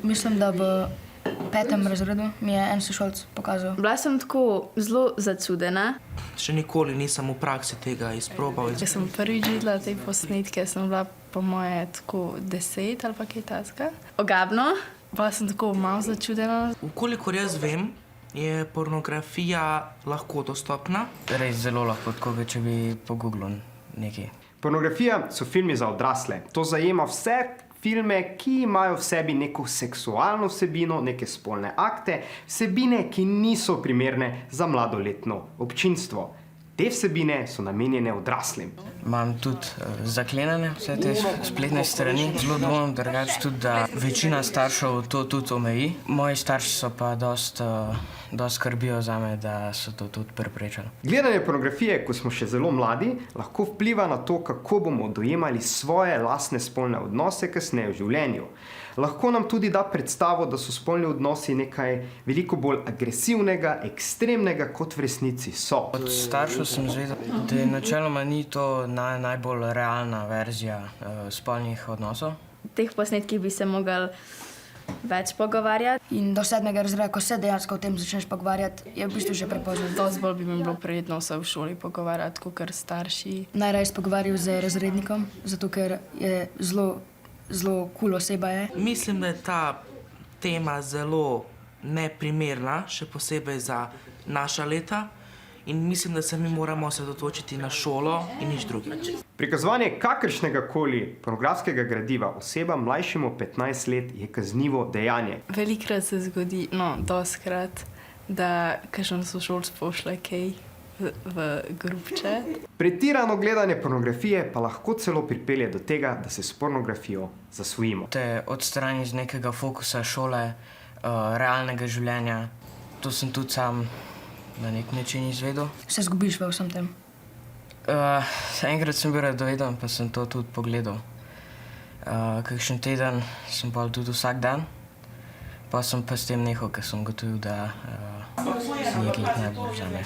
Mislim, da v 5. razredu mi je en sošolc pokazal. Bila sem tako zelo začudena. Še nikoli nisem v praksi tega izprobal. Če sem prvič videla te posnetke, sem bila po moje tako 10 ali pa kaj takega. Ogabno. Bila sem tako malo začudena. Vkolikor jaz vem, je pornografija lahko dostopna. Res zelo lahko, tako če bi pogooglil nekaj. Pornografija so filmi za odrasle. To zajema vse filme, ki imajo v sebi neko seksualno vsebino, neke spolne akte, vsebine, ki niso primerne za mladoletno občinstvo. Te vsebine so namenjene odraslim. Imam tudi zaklenjene vse te spletne strani. Zelo dvomim drugače tudi, da večina staršev to tudi omeji. Moji starši so pa dosti skrbijo zame, da so to tudi preprečili. Gledanje pornografije, ko smo še zelo mladi, lahko vpliva na to, kako bomo dojemali svoje lastne spolne odnose kasneje v življenju. Lahko nam tudi da predstavo, da so spolni odnosi nekaj veliko bolj agresivnega, ekstremnega, kot v resnici so. Od staršev sem zvedel, da načeloma ni to najbolj realna verzija spolnih odnosov. V teh posnetkih bi se mogli več pogovarjati. In do 7. razreda, ko se dejansko o tem začneš pogovarjati, je v bistvu že prepozno. Dosti bolj bi mi bilo prijetno se v šoli pogovarjati, kot starši. Najraje se pogovarjal z razrednikom, zato ker je zelo kul oseba je. Mislim, da je ta tema zelo neprimerna, še posebej za naša leta. In mislim, da se mi moramo osredotočiti na šolo in nič drugega. Prikazovanje kakršnega koli pornografskega gradiva osebam mlajšim od 15 let je kaznivo dejanje. Velikokrat se zgodi, dostikrat, da kakšen sošolc pošlje kaj v grupče. Pretirano gledanje pornografije pa lahko celo pripelje do tega, da se s pornografijo zasvojimo. Te odstrani z nekega fokusa šole, realnega življenja. To sem tudi sam na nek način izvedel. Se zgubiš v vsem tem? Enkrat sem bil radoveden, pa sem to tudi pogledal. Kakšen teden sem pa tudi vsak dan. Pa sem pa s tem nehal, ker sem gotovil, da ni glih najbolj za me.